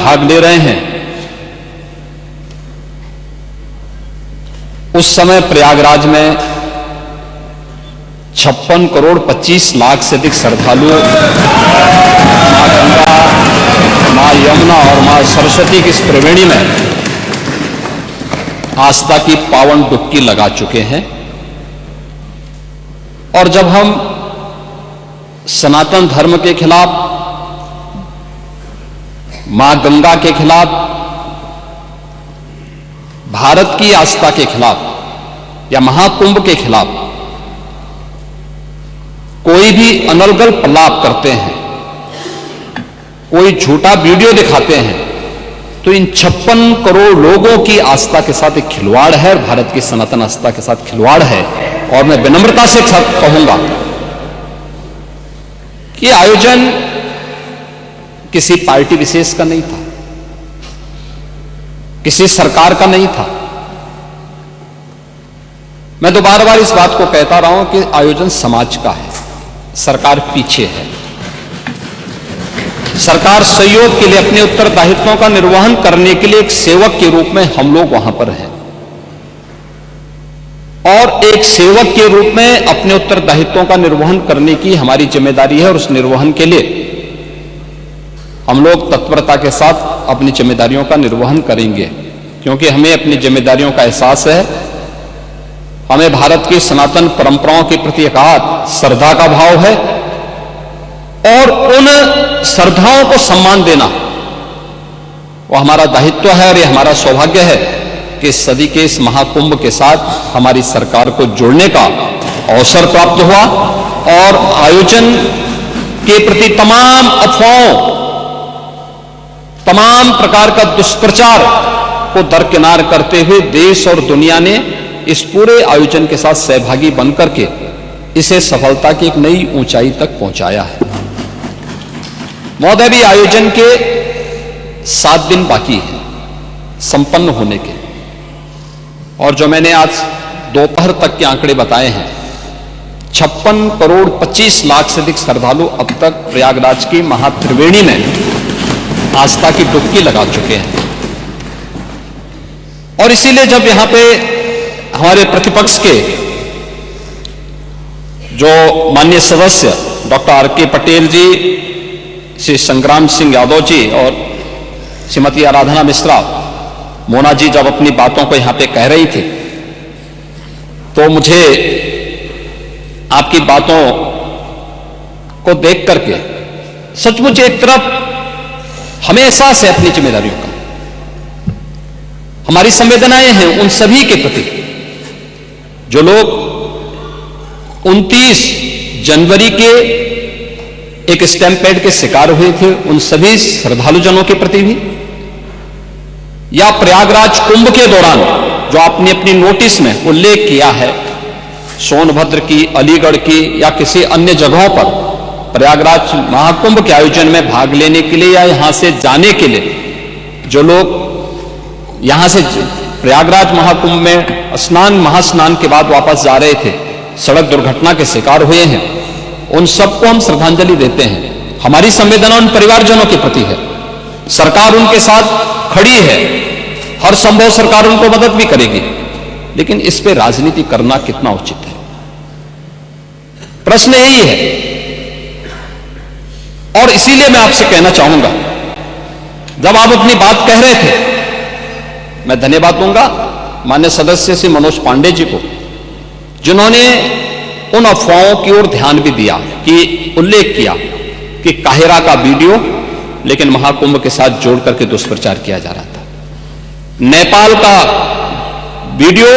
भाग ले रहे हैं, उस समय प्रयागराज में 56 करोड़ 25 लाख से अधिक श्रद्धालु मां गंगा, मां यमुना और मां सरस्वती की इस त्रिवेणी में आस्था की पावन डुबकी लगा चुके हैं। और जब हम सनातन धर्म के खिलाफ, मां गंगा के खिलाफ, भारत की आस्था के खिलाफ या महाकुंभ के खिलाफ कोई भी अनर्गल प्रलाप करते हैं, कोई झूठा वीडियो दिखाते हैं, तो इन 56 करोड़ लोगों की आस्था के साथ एक खिलवाड़ है, भारत की सनातन आस्था के साथ खिलवाड़ है। और मैं विनम्रता से कहूंगा कि आयोजन किसी पार्टी विशेष का नहीं था, किसी सरकार का नहीं था। मैं तो बार बार इस बात को कहता रहा हूं कि आयोजन समाज का है, सरकार पीछे है। सरकार सहयोग के लिए, अपने उत्तरदायित्वों का निर्वहन करने के लिए एक सेवक के रूप में हम लोग वहां पर हैं, और एक सेवक के रूप में अपने उत्तरदायित्वों का निर्वहन करने की हमारी जिम्मेदारी है। और उस निर्वहन के लिए हम लोग तत्परता के साथ अपनी जिम्मेदारियों का निर्वहन करेंगे, क्योंकि हमें अपनी जिम्मेदारियों का एहसास है। हमें भारत की सनातन परंपराओं के प्रति अगाध श्रद्धा का भाव है, और उन श्रद्धाओं को सम्मान देना वो हमारा दायित्व है। और ये हमारा सौभाग्य है कि इस सदी के इस महाकुंभ के साथ हमारी सरकार को जोड़ने का अवसर प्राप्त हुआ, और आयोजन के प्रति तमाम अफवाहों, तमाम प्रकार का दुष्प्रचार को दरकिनार करते हुए देश और दुनिया ने इस पूरे आयोजन के साथ सहभागी बनकर के इसे सफलता की एक नई ऊंचाई तक पहुंचाया है। महोदय, भी आयोजन के 7 दिन बाकी हैं संपन्न होने के, और जो मैंने आज दोपहर तक के आंकड़े बताए हैं, 56 करोड़ 25 लाख से अधिक श्रद्धालु अब तक प्रयागराज की महात्रिवेणी में आस्था की डुबकी लगा चुके हैं। और इसीलिए जब यहां पे हमारे प्रतिपक्ष के जो माननीय सदस्य डॉक्टर आर.के. पटेल जी, श्री संग्राम सिंह यादव जी और श्रीमती आराधना मिश्रा, मोना जी जब अपनी बातों को यहां पे कह रही थी, तो मुझे आपकी बातों को देख करके सचमुच एक तरफ हमें एहसास है अपनी जिम्मेदारियों का, हमारी संवेदनाएं हैं उन सभी के प्रति जो लोग 29 जनवरी के एक स्टैंप पैड के शिकार हुए थे, उन सभी श्रद्धालुजनों के प्रति भी, या प्रयागराज कुंभ के दौरान जो आपने अपनी नोटिस में उल्लेख किया है, सोनभद्र की, अलीगढ़ की या किसी अन्य जगहों पर प्रयागराज महाकुंभ के आयोजन में भाग लेने के लिए या यहां से जाने के लिए जो लोग यहां से प्रयागराज महाकुंभ में महास्नान के बाद वापस जा रहे थे, सड़क दुर्घटना के शिकार हुए हैं, उन सबको हम श्रद्धांजलि देते हैं। हमारी संवेदना उन परिवारजनों के प्रति है, सरकार उनके साथ खड़ी है, हर संभव सरकार उनको मदद भी करेगी, लेकिन इस पे राजनीति करना कितना उचित है, प्रश्न यही है। और इसीलिए मैं आपसे कहना चाहूंगा, जब आप अपनी बात कह रहे थे, मैं धन्यवाद दूंगा माननीय सदस्य श्री मनोज पांडे जी को, जिन्होंने उन अफवाहों की ओर ध्यान भी दिया, कि उल्लेख किया कि काहिरा का वीडियो लेकिन महाकुंभ के साथ जोड़ करके दुष्प्रचार किया जा रहा था, नेपाल का वीडियो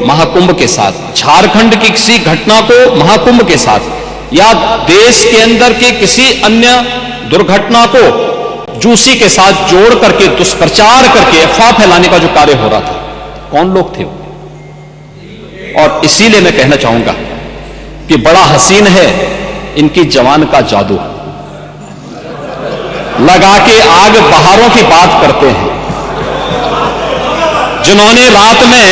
महाकुंभ के साथ, झारखंड की किसी घटना को महाकुंभ के साथ, या देश के अंदर के किसी अन्य दुर्घटना को जूसी के साथ जोड़ करके दुष्प्रचार करके अफवाह फैलाने का जो कार्य हो रहा था, कौन लोग थे वो? और इसीलिए मैं कहना चाहूंगा कि बड़ा हसीन है इनकी जवान का जादू, लगा के आग बहारों की बात करते हैं, जिन्होंने रात में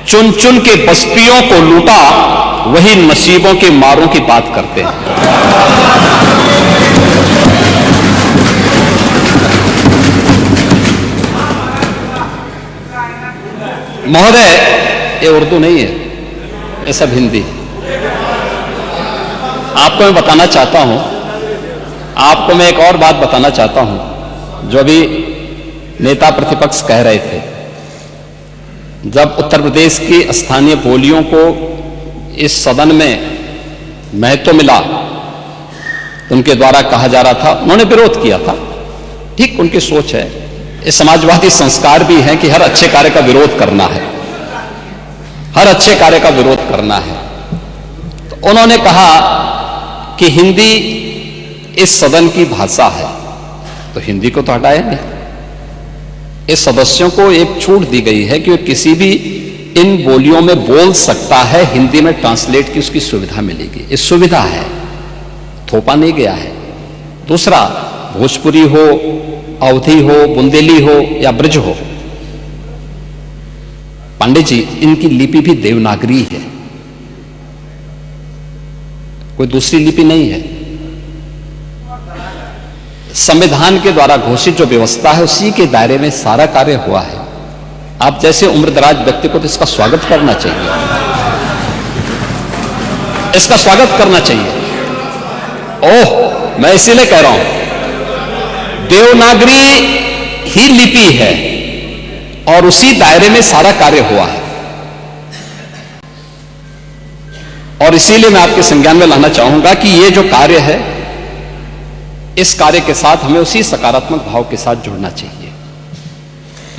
चुन चुन के बस्तियों को लूटा, वही नसीबों के मारों की बात करते हैं। महोदय, ये उर्दू नहीं है, ये सब हिंदी है। आपको मैं बताना चाहता हूं, आपको मैं एक और बात बताना चाहता हूं जो भी नेता प्रतिपक्ष कह रहे थे। जब उत्तर प्रदेश की स्थानीय बोलियों को इस सदन में महत्व मिला तो उनके द्वारा कहा जा रहा था, उन्होंने विरोध किया था। ठीक उनकी सोच है, ये समाजवादी संस्कार भी है कि हर अच्छे कार्य का विरोध करना है, हर अच्छे कार्य का विरोध करना है। तो उन्होंने कहा कि हिंदी इस सदन की भाषा है, तो हिंदी को तो हटाया नहीं। इस सदस्यों को एक छूट दी गई है कि वो किसी भी इन बोलियों में बोल सकता है, हिंदी में ट्रांसलेट की उसकी सुविधा मिलेगी। इस सुविधा है, थोपा नहीं गया है। दूसरा, भोजपुरी हो, अवधी हो, बुंदेली हो या ब्रज हो, पांडे जी इनकी लिपि भी देवनागरी है, कोई दूसरी लिपि नहीं है। संविधान के द्वारा घोषित जो व्यवस्था है उसी के दायरे में सारा कार्य हुआ है। आप जैसे उम्रदराज व्यक्ति को तो इसका स्वागत करना चाहिए, इसका स्वागत करना चाहिए। ओह, मैं इसीलिए कह रहा हूं, देवनागरी ही लिपि है और उसी दायरे में सारा कार्य हुआ है। और इसीलिए मैं आपके संज्ञान में लाना चाहूंगा कि ये जो कार्य है, इस कार्य के साथ हमें उसी सकारात्मक भाव के साथ जुड़ना चाहिए।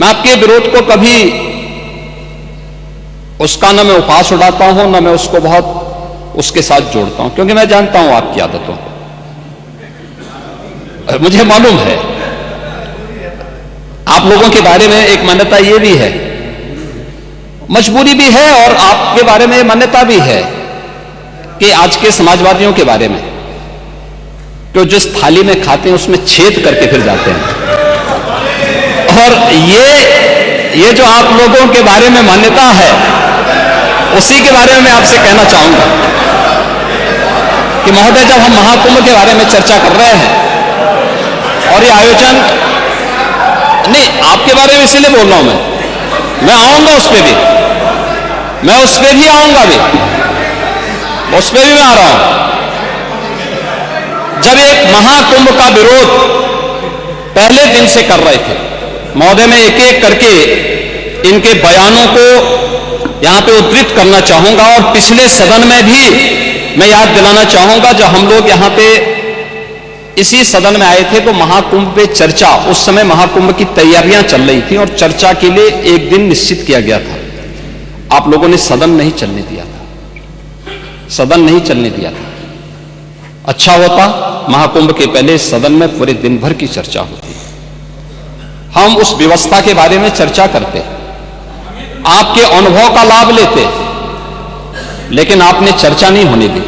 मैं आपके विरोध को कभी उसका न मैं उपहास उड़ाता हूं, न मैं उसको बहुत उसके साथ जोड़ता हूं, क्योंकि मैं जानता हूं आपकी आदतों को, मुझे मालूम है। आप लोगों के बारे में एक मान्यता ये भी है, मजबूरी भी है, और आपके बारे में मान्यता भी है कि आज के समाजवादियों के बारे में तो जिस थाली में खाते हैं उसमें छेद करके फिर जाते हैं। और ये जो आप लोगों के बारे में मान्यता है, उसी के बारे में मैं आपसे कहना चाहूंगा कि महोदय, जब हम महाकुंभ के बारे में चर्चा कर रहे हैं और ये आयोजन, नहीं आपके बारे में इसीलिए बोल रहा हूं, मैं आऊंगा उस पर भी, मैं उस पर भी आऊंगा भी, उस पर भी मैं आ रहा हूं। जब एक महाकुंभ का विरोध पहले दिन से कर रहे थे महोदय, मैं एक एक करके इनके बयानों को यहां पे उद्धृत करना चाहूंगा, और पिछले सदन में भी मैं याद दिलाना चाहूंगा, जब हम लोग यहां पे इसी सदन में आए थे तो महाकुंभ पे चर्चा, उस समय महाकुंभ की तैयारियां चल रही थी और चर्चा के लिए एक दिन निश्चित किया गया था। आप लोगों ने सदन नहीं चलने दिया था, सदन नहीं चलने दिया था। अच्छा होता महाकुंभ के पहले सदन में पूरे दिन भर की चर्चा होती, हम उस व्यवस्था के बारे में चर्चा करते, आपके अनुभव का लाभ लेते, लेकिन आपने चर्चा नहीं होने दी।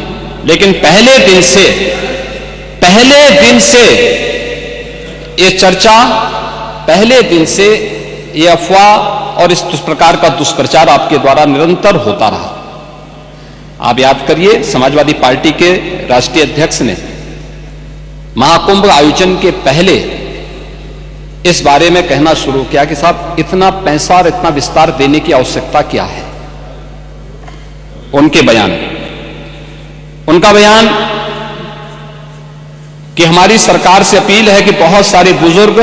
लेकिन पहले दिन से ये चर्चा, पहले दिन से ये अफवाह और इस प्रकार का दुष्प्रचार आपके द्वारा निरंतर होता रहा। आप याद करिए, समाजवादी पार्टी के राष्ट्रीय अध्यक्ष ने महाकुंभ आयोजन के पहले इस बारे में कहना शुरू किया कि साहब, इतना पैसा और इतना विस्तार देने की आवश्यकता क्या है। उनका बयान कि हमारी सरकार से अपील है कि बहुत सारे बुजुर्ग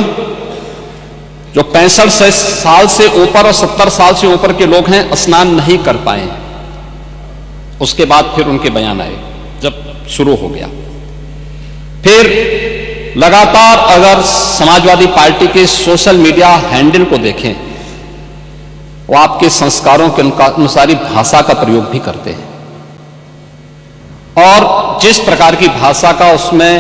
जो 65 साल से ऊपर और 70 साल से ऊपर के लोग हैं, स्नान नहीं कर पाए। उसके बाद फिर उनके बयान आए, जब शुरू हो गया। फिर लगातार अगर समाजवादी पार्टी के सोशल मीडिया हैंडल को देखें, वो आपके संस्कारों के अनुसार भाषा का प्रयोग भी करते हैं, और जिस प्रकार की भाषा का उसमें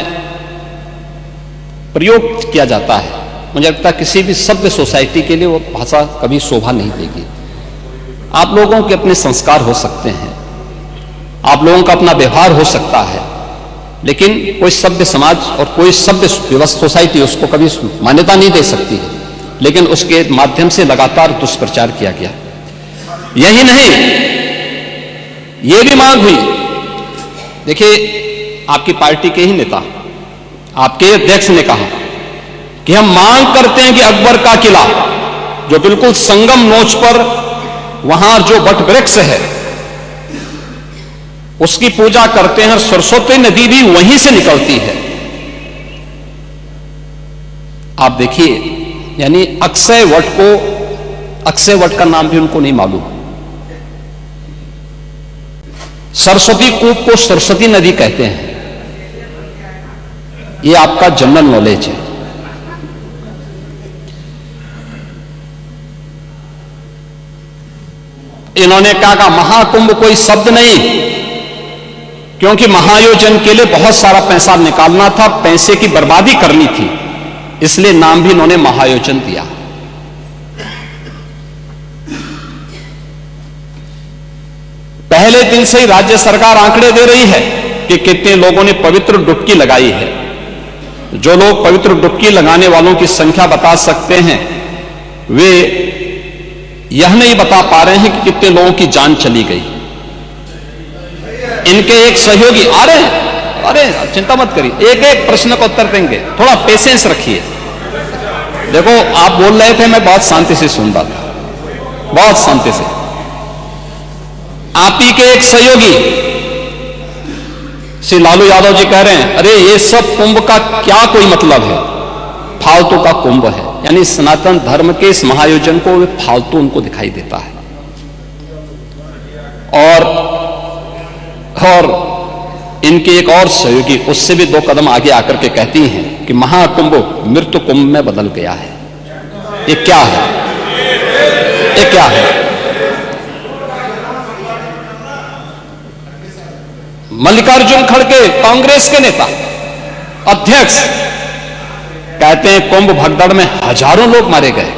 प्रयोग किया जाता है, मुझे लगता है किसी भी सभ्य सोसाइटी के लिए वो भाषा कभी शोभा नहीं देगी। आप लोगों के अपने संस्कार हो सकते हैं, आप लोगों का अपना व्यवहार हो सकता है, लेकिन कोई सभ्य समाज और कोई सभ्य सोसाइटी उसको कभी मान्यता नहीं दे सकती है। लेकिन उसके माध्यम से लगातार दुष्प्रचार किया गया। यही नहीं, यह भी मांग हुई, देखिए आपकी पार्टी के ही नेता, आपके अध्यक्ष ने कहा कि हम मांग करते हैं कि अकबर का किला, जो बिल्कुल संगम नोच पर वहां जो वट वृक्ष है उसकी पूजा करते हैं। सरस्वती नदी भी वहीं से निकलती है। आप देखिए, यानी अक्षय वट का नाम भी उनको नहीं मालूम। सरस्वती कूप को सरस्वती नदी कहते हैं। यह आपका जनरल नॉलेज है। इन्होंने कहा महाकुंभ कोई शब्द नहीं, क्योंकि महायोजन के लिए बहुत सारा पैसा निकालना था, पैसे की बर्बादी करनी थी, इसलिए नाम भी इन्होंने महायोजन दिया। पहले दिन से ही राज्य सरकार आंकड़े दे रही है कि कितने लोगों ने पवित्र डुबकी लगाई है। जो लोग पवित्र डुबकी लगाने वालों की संख्या बता सकते हैं, वे यह नहीं बता पा रहे हैं कि कितने लोगों की जान चली गई। इनके एक सहयोगी अरे चिंता मत करिए, एक एक प्रश्न का उत्तर देंगे, थोड़ा पेशेंस रखिए। देखो, आप बोल रहे थे, मैं बहुत शांति से सुन रहा था, बहुत शांति से। आप ही के एक सहयोगी श्री लालू यादव जी कह रहे हैं, अरे ये सब कुंभ का क्या कोई मतलब है, फालतू का कुंभ है। यानी सनातन धर्म के इस महायोजन को फालतू उनको दिखाई देता है। और इनके एक और सहयोगी उससे भी 2 कदम आगे आकर के कहती हैं कि महाकुंभ मृत्यु कुंभ में बदल गया है। ये क्या है? ये क्या है? मल्लिकार्जुन खड़गे, कांग्रेस के नेता अध्यक्ष, कहते हैं कुंभ भगदड़ में हजारों लोग मारे गए।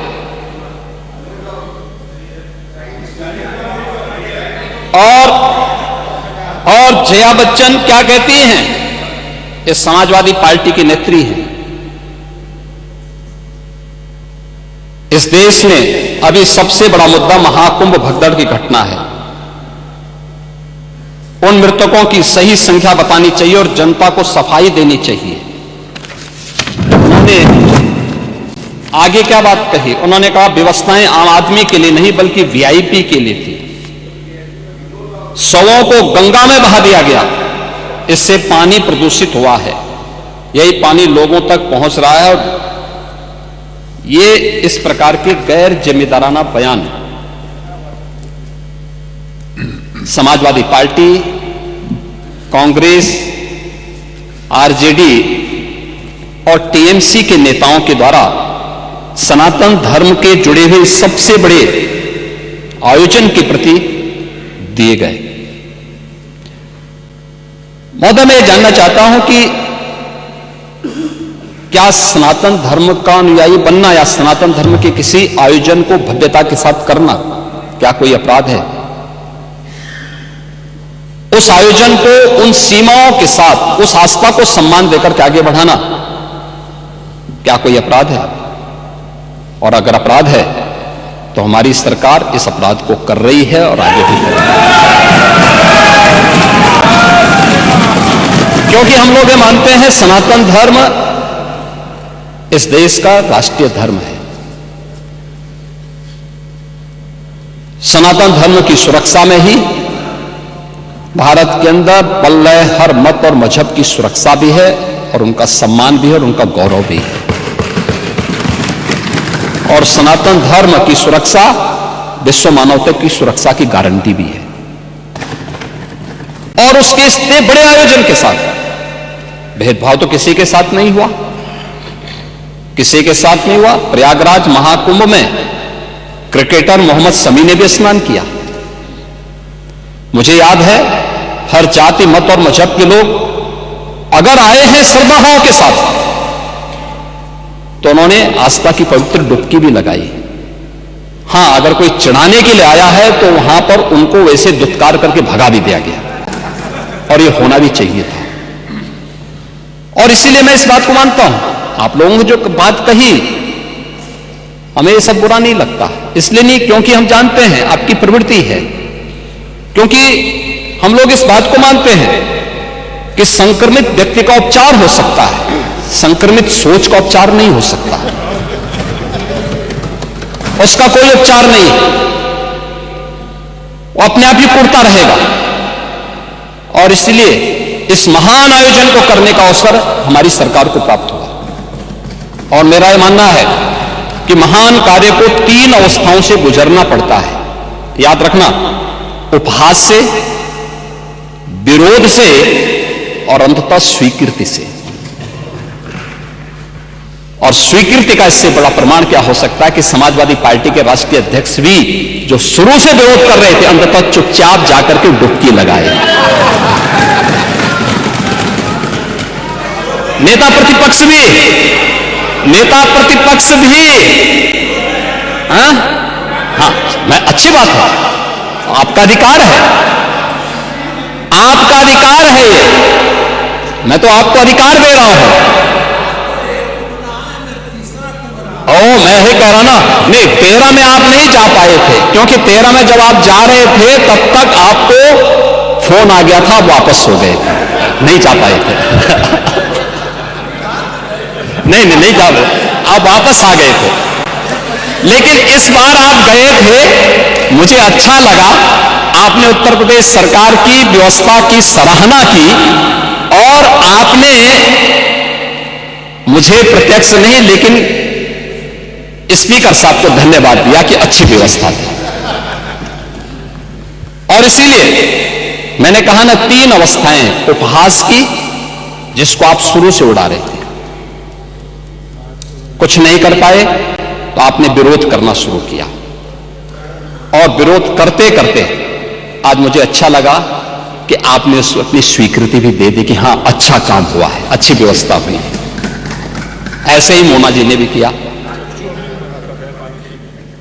और जया बच्चन क्या कहती हैं? ये समाजवादी पार्टी की नेत्री हैं। इस देश में अभी सबसे बड़ा मुद्दा महाकुंभ भगदड़ की घटना है। उन मृतकों की सही संख्या बतानी चाहिए और जनता को सफाई देनी चाहिए। उन्होंने आगे क्या बात कही? उन्होंने कहा व्यवस्थाएं आम आदमी के लिए नहीं बल्कि वीआईपी के लिए थी। शवों को गंगा में बहा दिया गया, इससे पानी प्रदूषित हुआ है। यही पानी लोगों तक पहुंच रहा है। और ये इस प्रकार के गैर जिम्मेदाराना बयान समाजवादी पार्टी, कांग्रेस, आरजेडी और टीएमसी के नेताओं के द्वारा सनातन धर्म के जुड़े हुए सबसे बड़े आयोजन के प्रति दिए गए। महोदय, मैं जानना चाहता हूं कि क्या सनातन धर्म का अनुयायी बनना या सनातन धर्म के किसी आयोजन को भव्यता के साथ करना क्या कोई अपराध है? उस आयोजन को उन सीमाओं के साथ, उस आस्था को सम्मान देकर के आगे बढ़ाना क्या कोई अपराध है? और अगर अपराध है तो हमारी सरकार इस अपराध को कर रही है और आगे भी कर रही है। क्योंकि हम लोग ये मानते हैं सनातन धर्म इस देश का राष्ट्रीय धर्म है। सनातन धर्म की सुरक्षा में ही भारत के अंदर पल रहे हर मत और मजहब की सुरक्षा भी है और उनका सम्मान भी है और उनका गौरव भी है। और सनातन धर्म की सुरक्षा विश्व मानवता की सुरक्षा की गारंटी भी है। और उसके इतने बड़े आयोजन के साथ भेदभाव तो किसी के साथ नहीं हुआ, किसी के साथ नहीं हुआ। प्रयागराज महाकुंभ में क्रिकेटर मोहम्मद शमी ने भी स्नान किया। मुझे याद है, हर जाति मत और मजहब के लोग अगर आए हैं श्रद्धाभाव के साथ तो उन्होंने आस्था की पवित्र डुबकी भी लगाई। हां, अगर कोई चढ़ाने के लिए आया है तो वहां पर उनको वैसे दुत्कार करके भगा भी दिया गया और यह होना भी चाहिए था। और इसीलिए मैं इस बात को मानता हूं, आप लोगों ने जो बात कही हमें ये सब बुरा नहीं लगता। इसलिए नहीं क्योंकि हम जानते हैं आपकी प्रवृत्ति है, क्योंकि हम लोग इस बात को मानते हैं कि संक्रमित व्यक्ति का उपचार हो सकता है, संक्रमित सोच का उपचार नहीं हो सकता। उसका कोई उपचार नहीं। वो अपने आप ही कुड़ता रहेगा। और इसलिए इस महान आयोजन को करने का अवसर हमारी सरकार को प्राप्त हुआ। और मेरा यह मानना है कि महान कार्य को 3 अवस्थाओं से गुजरना पड़ता है। याद रखना, उपहास से, विरोध से और अंततः स्वीकृति से। और स्वीकृति का इससे बड़ा प्रमाण क्या हो सकता है कि समाजवादी पार्टी के राष्ट्रीय अध्यक्ष भी जो शुरू से विरोध कर रहे थे, अंततः चुपचाप जाकर के डुबकी लगाए। नेता प्रतिपक्ष भी हाँ, मैं अच्छी बात है, आपका अधिकार है, आपका अधिकार है ये, मैं तो आपको अधिकार दे रहा हूं। मैं ही कह रहा ना, नहीं 13 में आप नहीं जा पाए थे, क्योंकि 13 में जब आप जा रहे थे तब तक आपको फोन आ गया था, आप वापस हो गए, नहीं जा पाए थे। नहीं जा रहे, आप वापस आ गए थे। लेकिन इस बार आप गए थे, मुझे अच्छा लगा, आपने उत्तर प्रदेश सरकार की व्यवस्था की सराहना की और आपने मुझे प्रत्यक्ष नहीं लेकिन स्पीकर साहब को धन्यवाद दिया कि अच्छी व्यवस्था थी। और इसीलिए मैंने कहा ना, 3 अवस्थाएं उपहास की, जिसको आप शुरू से उड़ा रहे थे, कुछ नहीं कर पाए तो आपने विरोध करना शुरू किया। और विरोध करते करते आज मुझे अच्छा लगा कि आपने अपनी स्वीकृति भी दे दी कि हां अच्छा काम हुआ है, अच्छी व्यवस्था हुई है। ऐसे ही मोना जी ने भी किया।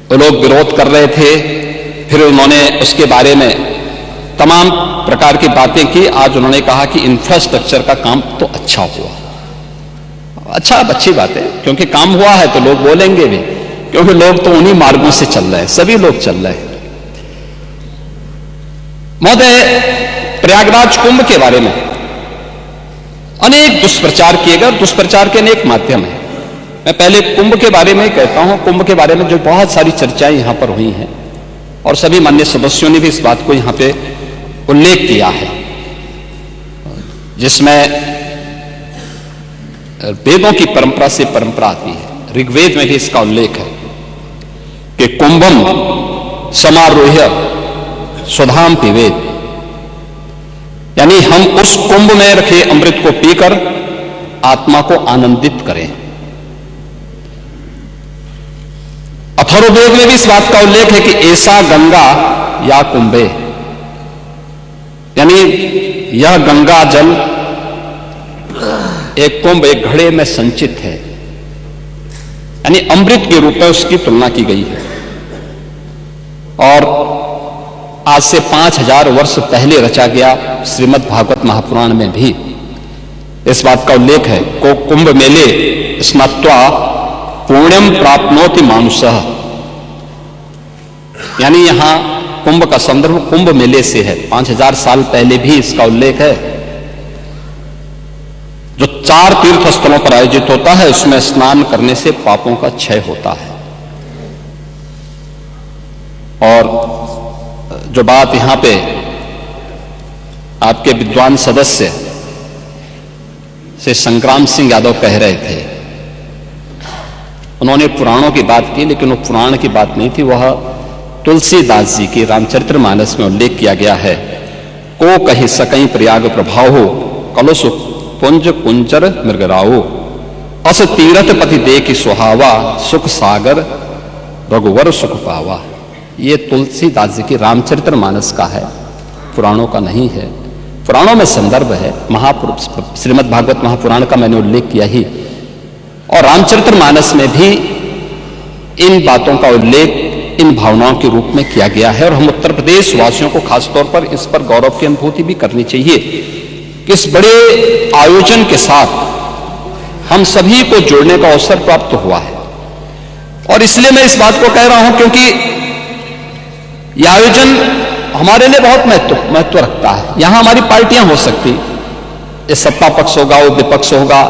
वो लोग विरोध कर रहे थे, फिर उन्होंने उसके बारे में तमाम प्रकार की बातें की। आज उन्होंने कहा कि इंफ्रास्ट्रक्चर का काम तो अच्छा हुआ। अच्छा, अच्छी बात है, क्योंकि काम हुआ है तो लोग बोलेंगे भी, क्योंकि लोग तो उन्हीं मार्गों से चल रहे हैं, सभी लोग चल रहे हैं। महोदय, प्रयागराज कुंभ के बारे में अनेक दुष्प्रचार किए गए और दुष्प्रचार के अनेक माध्यम हैं। मैं पहले कुंभ के बारे में कहता हूं। कुंभ के बारे में जो बहुत सारी चर्चाएं यहां पर हुई हैं और सभी माननीय सदस्यों ने भी इस बात को यहां पे उल्लेख किया है, जिसमें वेदों की परंपरा से परंपरा आती है। ऋग्वेद में भी इसका उल्लेख है कि कुंभम समारोह्य स्वधाम पिबेत, यानी हम उस कुंभ में रखे अमृत को पीकर आत्मा को आनंदित करें। अथर्ववेद में भी इस बात का उल्लेख है कि ऐसा गंगा या कुंभे, यानी यह गंगा जल एक कुंभ, एक घड़े में संचित है, यानी अमृत के रूप में उसकी तुलना की गई है। और आज से 5000 वर्ष पहले रचा गया श्रीमद् भागवत महापुराण में भी इस बात का उल्लेख है को कुंभ मेले स्नात्वा पुण्यम प्राप्नोति मानुषः, यानी यहां कुंभ का संदर्भ कुंभ मेले से है। 5000 साल पहले भी इसका उल्लेख है। जो 4 तीर्थ स्थलों पर आयोजित होता है, उसमें स्नान करने से पापों का क्षय होता है। और जो बात यहां पे आपके विद्वान सदस्य से संग्राम सिंह यादव कह रहे थे, उन्होंने पुराणों की बात की, लेकिन वो पुराण की बात नहीं थी, वह तुलसीदास जी की रामचरितमानस में उल्लेख किया गया है। को कही सकई प्रयाग प्रभाव हो, कलुष पुंज कुंचर मृगराओ, अस तीरथ पति देख सुहावा, सुख सागर रघुवर सुख पावा। ये तुलसीदास जी की रामचरितमानस का है, पुराणों का नहीं है। पुराणों में संदर्भ है, श्रीमद् भागवत महापुराण का मैंने उल्लेख किया ही, और रामचरितमानस में भी इन बातों का उल्लेख इन भावनाओं के रूप में किया गया है। और हम उत्तर प्रदेश वासियों को खासतौर पर इस पर गौरव की अनुभूति भी करनी चाहिए कि इस बड़े आयोजन के साथ हम सभी को जोड़ने का अवसर प्राप्त हुआ है। और इसलिए मैं इस बात को कह रहा हूं क्योंकि यह आयोजन हमारे लिए बहुत महत्व रखता है। यहां हमारी पार्टियां हो सकती, ये सत्ता पक्ष होगा, वो विपक्ष होगा,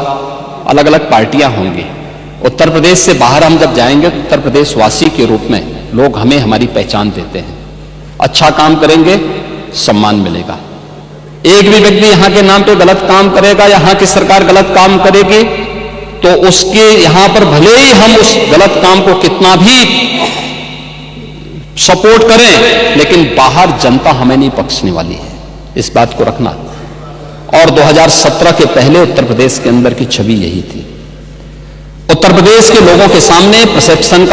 अलग अलग पार्टियां होंगी। उत्तर प्रदेश से बाहर हम जब जाएंगे तो उत्तर प्रदेश वासी के रूप में लोग हमें हमारी पहचान देते हैं। अच्छा काम करेंगे, सम्मान मिलेगा। एक भी व्यक्ति यहां के नाम पे गलत काम करेगा, यहां की सरकार गलत काम करेगी, तो उसके यहां पर भले ही हम उस गलत काम को कितना भी सपोर्ट करें, लेकिन बाहर जनता हमें नहीं बख्शने वाली है, इस बात को रखना। और 2017 के पहले उत्तर प्रदेश के अंदर की छवि यही थी। उत्तर प्रदेश के लोगों के सामने परसेप्शन का